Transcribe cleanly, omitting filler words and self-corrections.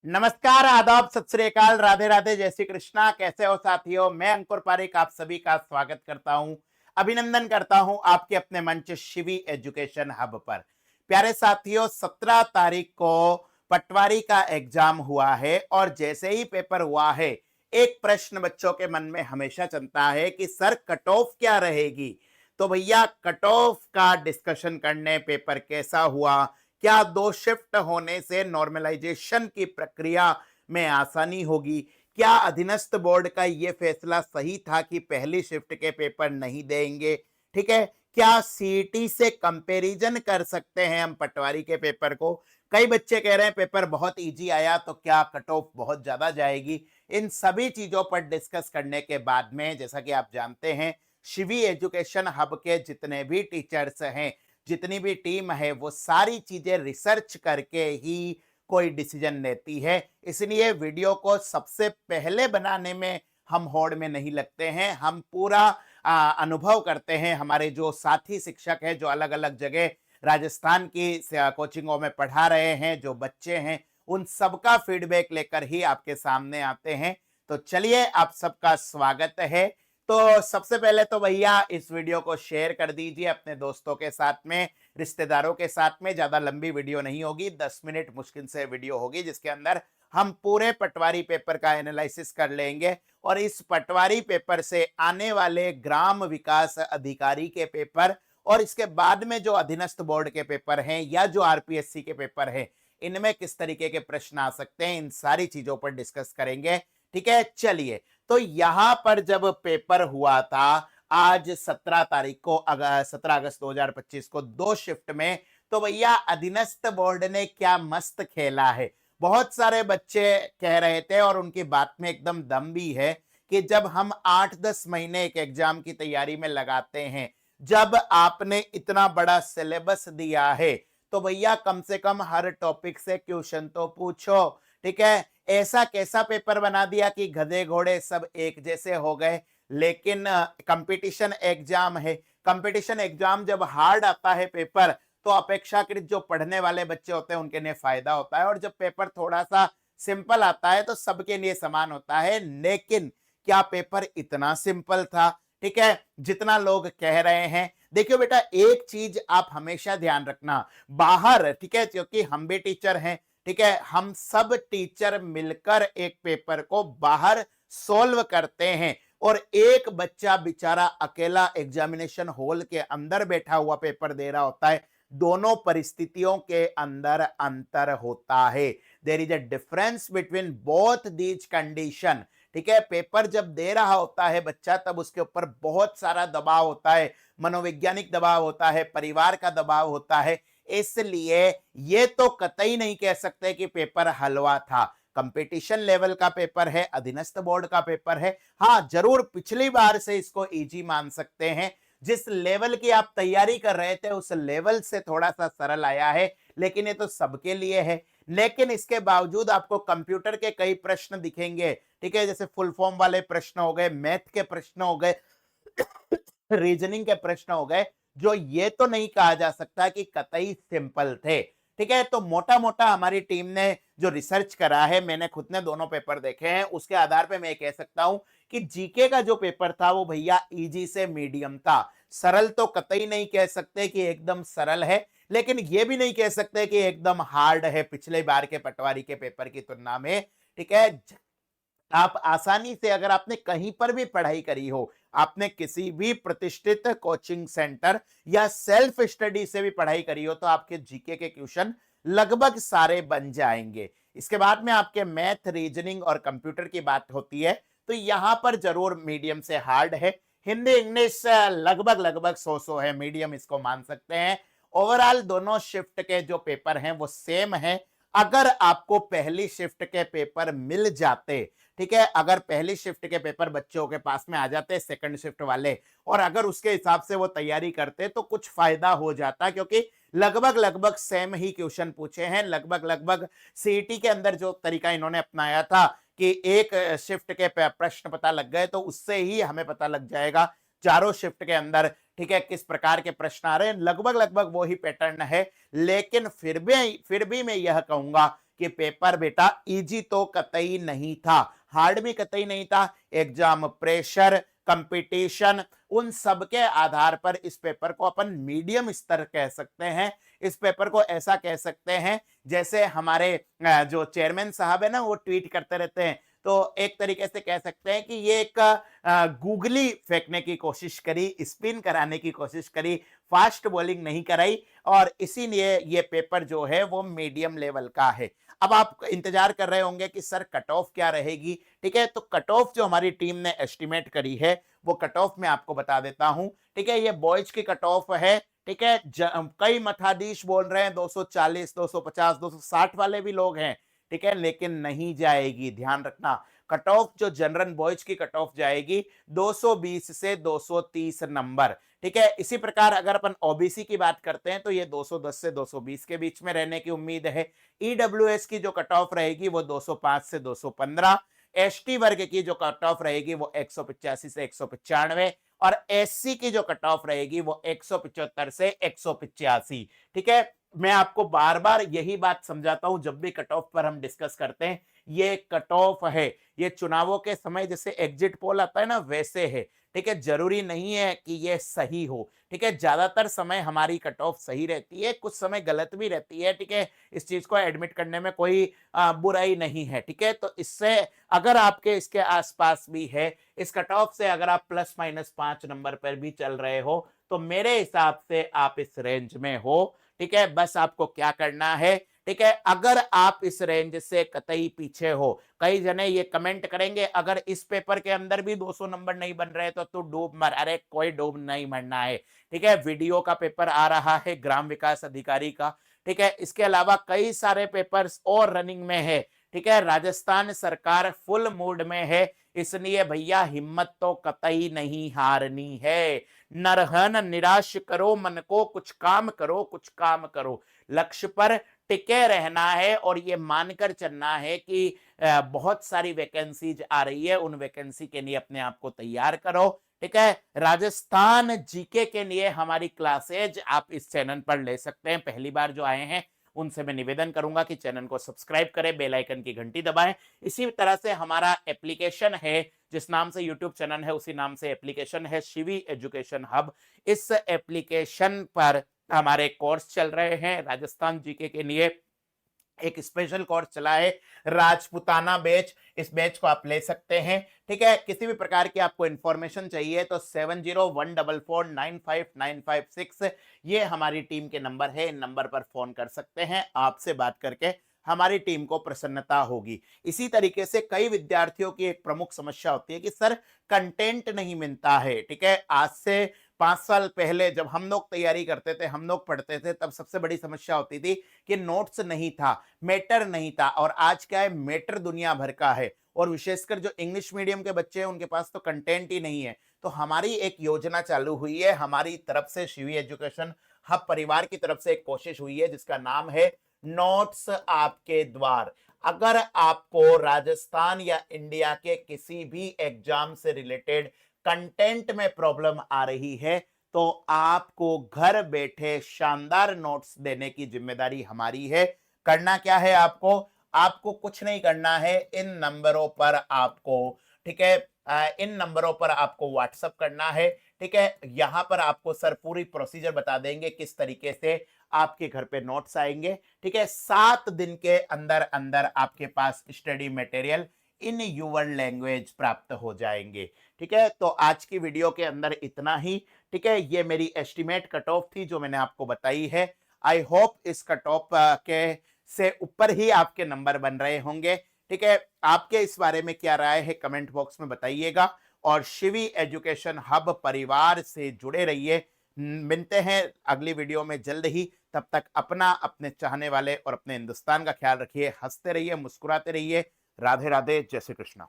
नमस्कार, आदाब, सत श्री अकाल, राधे राधे, जय श्री कृष्णा। कैसे हो साथियों? मैं अंकुर पारिक आप सभी का स्वागत करता हूं, अभिनंदन करता हूं आपके अपने मंच शिवी एजुकेशन हब पर। प्यारे साथियों, 17 तारीख को पटवारी का एग्जाम हुआ है और जैसे ही पेपर हुआ है, एक प्रश्न बच्चों के मन में हमेशा चलता है कि सर कट ऑफ क्या रहेगी। तो भैया कट ऑफ का डिस्कशन करने, पेपर कैसा हुआ, क्या 2 शिफ्ट होने से नॉर्मलाइजेशन की प्रक्रिया में आसानी होगी, क्या अधीनस्थ बोर्ड का यह फैसला सही था कि पहली शिफ्ट के पेपर नहीं देंगे, ठीक है, क्या सीईटी से कंपैरिजन कर सकते हैं हम पटवारी के पेपर को। कई बच्चे कह रहे हैं पेपर बहुत इजी आया, तो क्या कट ऑफ बहुत ज्यादा जाएगी। इन सभी चीजों पर डिस्कस करने के बाद में, जैसा कि आप जानते हैं, शिवी एजुकेशन हब के जितने भी टीचर्स हैं, जितनी भी टीम है, वो सारी चीजें रिसर्च करके ही कोई डिसीजन लेती है। इसलिए वीडियो को सबसे पहले बनाने में हम होड़ में नहीं लगते हैं, हम पूरा अनुभव करते हैं। हमारे जो साथी शिक्षक हैं, जो अलग अलग जगह राजस्थान की कोचिंगों में पढ़ा रहे हैं, जो बच्चे हैं, उन सबका फीडबैक लेकर ही आपके सामने आते हैं। तो चलिए, आप सबका स्वागत है। तो सबसे पहले तो भैया इस वीडियो को शेयर कर दीजिए अपने दोस्तों के साथ में, रिश्तेदारों के साथ में। ज्यादा लंबी वीडियो नहीं होगी, 10 मिनट मुश्किल से वीडियो होगी, जिसके अंदर हम पूरे पटवारी पेपर का एनालिसिस कर लेंगे और इस पटवारी पेपर से आने वाले ग्राम विकास अधिकारी के पेपर और इसके बाद में जो अधीनस्थ बोर्ड के पेपर हैं या जो आरपीएससी के पेपर हैं, इनमें किस तरीके के प्रश्न आ सकते हैं, इन सारी चीजों पर डिस्कस करेंगे। ठीक है, चलिए। तो यहां पर जब पेपर हुआ था आज 17 तारीख को, 17 अगस्त 2025 को, 2 शिफ्ट में, तो भैया अधीनस्थ बोर्ड ने क्या मस्त खेला है। बहुत सारे बच्चे कह रहे थे और उनकी बात में एकदम दम भी है कि जब हम 8-10 महीने एक एग्जाम की तैयारी में लगाते हैं, जब आपने इतना बड़ा सिलेबस दिया है, तो भैया कम से कम हर टॉपिक से क्वेश्चन तो पूछो। ठीक है, ऐसा कैसा पेपर बना दिया कि गधे घोड़े सब एक जैसे हो गए। लेकिन कंपटीशन एग्जाम है, कंपटीशन एग्जाम जब हार्ड आता है पेपर, तो अपेक्षाकृत जो पढ़ने वाले बच्चे होते हैं उनके लिए फायदा होता है, और जब पेपर थोड़ा सा सिंपल आता है तो सबके लिए समान होता है। लेकिन क्या पेपर इतना सिंपल था, ठीक है, जितना लोग कह रहे हैं? देखियो बेटा, एक चीज आप हमेशा ध्यान रखना, बाहर, ठीक है, क्योंकि हम भी टीचर हैं, ठीक है, हम सब टीचर मिलकर एक पेपर को बाहर सॉल्व करते हैं और एक बच्चा बेचारा अकेला एग्जामिनेशन हॉल के अंदर बैठा हुआ पेपर दे रहा होता है। दोनों परिस्थितियों के अंदर अंतर होता है। There is a difference between both these condition. ठीक है, पेपर जब दे रहा होता है बच्चा, तब उसके ऊपर बहुत सारा दबाव होता है, मनोवैज्ञानिक दबाव होता है, परिवार का दबाव होता है। इसलिए ये तो कतई नहीं कह सकते कि पेपर हलवा था। कंपटीशन लेवल का पेपर है, अधीनस्थ बोर्ड का पेपर है। हाँ, जरूर पिछली बार से इसको इजी मान सकते हैं। जिस लेवल की आप तैयारी कर रहे थे उस लेवल से थोड़ा सा सरल आया है, लेकिन ये तो सबके लिए है। लेकिन इसके बावजूद आपको कंप्यूटर के कई प्रश्न दिखेंगे, ठीक है, जैसे फुल फॉर्म वाले प्रश्न हो गए, मैथ के प्रश्न हो गए, रीजनिंग के प्रश्न हो गए, जो ये तो नहीं कहा जा सकता कि कतई सिंपल थे। ठीक है, तो मोटा मोटा हमारी टीम ने जो रिसर्च करा है, मैंने खुद ने दोनों पेपर देखे हैं, उसके आधार पे मैं कह सकता हूं कि जीके का जो पेपर था वो भैया इजी से मीडियम था। सरल तो कतई नहीं कह सकते कि एकदम सरल है, लेकिन ये भी नहीं कह सकते कि एकदम हार्ड है पिछले बार के पटवारी के पेपर की तुलना में। ठीक है, आप आसानी से, अगर आपने कहीं पर भी पढ़ाई करी हो, आपने किसी भी प्रतिष्ठित कोचिंग सेंटर या सेल्फ स्टडी से भी पढ़ाई करी हो, तो आपके जीके के क्वेश्चन लगभग सारे बन जाएंगे। इसके बाद में आपके मैथ, रीजनिंग और कंप्यूटर की बात होती है, तो यहां पर जरूर मीडियम से हार्ड है। हिंदी इंग्लिश लगभग लगभग 100 है, मीडियम इसको मान सकते हैं। ओवरऑल दोनों शिफ्ट के जो पेपर हैं वो सेम है। अगर आपको पहली शिफ्ट के पेपर मिल जाते, ठीक है, अगर पहली शिफ्ट के पेपर बच्चों के पास में आ जाते सेकंड शिफ्ट वाले, और अगर उसके हिसाब से वो तैयारी करते, तो कुछ फायदा हो जाता, क्योंकि लगभग लगभग सेम ही क्वेश्चन पूछे हैं। लगभग लगभग सीईटी के अंदर जो तरीका इन्होंने अपनाया था कि एक शिफ्ट के प्रश्न पता लग गए, तो उससे ही हमें पता लग जाएगा चारों शिफ्ट के अंदर, ठीक है, किस प्रकार के प्रश्न आ रहे हैं। लगभग लगभग वो ही पैटर्न है। लेकिन फिर भी मैं यह कहूंगा कि पेपर बेटा इजी तो कतई नहीं था, हार्ड भी कतई नहीं था। एग्जाम प्रेशर, कंपटीशन, उन सब के आधार पर इस पेपर को अपन मीडियम स्तर कह सकते हैं। इस पेपर को ऐसा कह सकते हैं जैसे हमारे जो चेयरमैन साहब है ना, वो ट्वीट करते रहते हैं, तो एक तरीके से कह सकते हैं कि ये एक गूगली फेंकने की कोशिश करी, स्पिन कराने की कोशिश करी, फास्ट बॉलिंग नहीं कराई, और इसीलिए ये पेपर जो है वो मीडियम लेवल का है। अब आप इंतजार कर रहे होंगे कि सर कट ऑफ क्या रहेगी, ठीक है। तो कट ऑफ जो हमारी टीम ने एस्टिमेट करी है वो कट ऑफ मैं आपको बता देता हूं, ठीक है। ये बॉयज की कट ऑफ है, ठीक है। कई मठाधीश बोल रहे हैं 240, 250, 260 वाले भी लोग हैं, ठीक है, लेकिन नहीं जाएगी, ध्यान रखना। कट ऑफ जो जनरल बॉयज की कट ऑफ जाएगी 220 से 230 नंबर, ठीक है। इसी प्रकार अगर अपन ओबीसी की बात करते हैं तो ये 210 से 220 के बीच में रहने की उम्मीद है। ईडब्ल्यूएस की जो कट ऑफ रहेगी वो 205 से 215, एसटी वर्ग की जो कट ऑफ रहेगी वो 185 से 195, और एससी की जो कट ऑफ रहेगी वो 175 से 185, ठीक है। मैं आपको बार बार यही बात समझाता हूं जब भी कट ऑफ पर हम डिस्कस करते हैं, ये कट ऑफ है, ये चुनावों के समय जैसे एग्जिट पोल आता है ना वैसे है, ठीक है। जरूरी नहीं है कि ये सही हो, ठीक है। ज्यादातर समय हमारी कट ऑफ सही रहती है, कुछ समय गलत भी रहती है, ठीक है। इस चीज को एडमिट करने में कोई बुराई नहीं है, ठीक है। तो इससे अगर आपके इसके आसपास भी है, इस कट ऑफ से अगर आप ±5 नंबर पर भी चल रहे हो, तो मेरे हिसाब से आप इस रेंज में हो, ठीक है। बस आपको क्या करना है, ठीक है। अगर आप इस रेंज से कतई पीछे हो, कई जने ये कमेंट करेंगे अगर इस पेपर के अंदर भी 200 नंबर नहीं बन रहे तो तू डूब मर। अरे कोई डूब नहीं मरना है, ठीक है। वीडियो का पेपर आ रहा है ग्राम विकास अधिकारी का, ठीक है। इसके अलावा कई सारे पेपर्स और रनिंग में है, ठीक है। राजस्थान सरकार फुल मूड में है, इसलिए भैया हिम्मत तो कतई नहीं हारनी है। नरहन निराश करो मन को, कुछ काम करो, कुछ काम करो, लक्ष्य पर टिके रहना है, और ये मानकर चलना है कि बहुत सारी वैकेंसीज आ रही है, उन वैकेंसी के लिए अपने आप को तैयार करो, ठीक है। राजस्थान जीके के लिए हमारी क्लासेज आप इस चैनल पर ले सकते हैं। पहली बार जो आए हैं उनसे मैं निवेदन करूंगा कि चैनल को सब्सक्राइब करें, बेल आइकन की घंटी दबाएं। इसी तरह से हमारा एप्लीकेशन है, जिस नाम से यूट्यूब चैनल है उसी नाम से एप्लीकेशन है, शिवी एजुकेशन हब। इस एप्लीकेशन पर हमारे कोर्स चल रहे हैं राजस्थान जीके के लिए। एक स्पेशल कोर्स चला है राजपुताना बैच, इस बैच को आप ले सकते हैं, ठीक है। किसी भी प्रकार की आपको इंफॉर्मेशन चाहिए तो 7014449596 ये हमारी टीम के नंबर है, इन नंबर पर फोन कर सकते हैं। आपसे बात करके हमारी टीम को प्रसन्नता होगी। इसी तरीके से कई विद्यार्थियों की एक प्रमुख समस्या होती है कि सर कंटेंट नहीं मिलता है, ठीक है। आज से 5 साल पहले जब हम लोग तैयारी करते थे, हम लोग पढ़ते थे, तब सबसे बड़ी समस्या होती थी कि नोट्स नहीं था, मैटर नहीं था। और आज क्या है, मैटर दुनिया भर का है, और विशेषकर जो इंग्लिश मीडियम के बच्चे हैं उनके पास तो कंटेंट ही नहीं है। तो हमारी एक योजना चालू हुई है, हमारी तरफ से शिवी एजुकेशन हब परिवार की तरफ से एक कोशिश हुई है जिसका नाम है नोट्स आपके द्वार। अगर आपको राजस्थान या इंडिया के किसी भी एग्जाम से रिलेटेड कंटेंट में प्रॉब्लम आ रही है तो आपको घर बैठे शानदार नोट्स देने की जिम्मेदारी हमारी है। करना क्या है, आपको कुछ नहीं करना है, इन नंबरों पर आपको, ठीक है, इन नंबरों पर आपको व्हाट्सएप करना है, ठीक है। यहां पर आपको सर पूरी प्रोसीजर बता देंगे किस तरीके से आपके घर पे नोट्स आएंगे, ठीक है। 7 दिन के अंदर अंदर आपके पास study material in your language प्राप्त हो जाएंगे, ठीक है। तो आज की वीडियो के अंदर इतना ही, ठीक है। ये मेरी एस्टिमेट कट ऑफ थी जो मैंने आपको बताई है। आई होप इस कट ऑफ के से ऊपर ही आपके नंबर बन रहे होंगे, ठीक है। आपके इस बारे में क्या राय है कमेंट बॉक्स में बताइएगा, और शिवी एजुकेशन हब परिवार से जुड़े रहिए। मिलते हैं अगली वीडियो में जल्द ही, तब तक अपना, अपने चाहने वाले और अपने हिंदुस्तान का ख्याल रखिए। हंसते रहिए, मुस्कुराते रहिए। राधे राधे, जय श्री कृष्णा।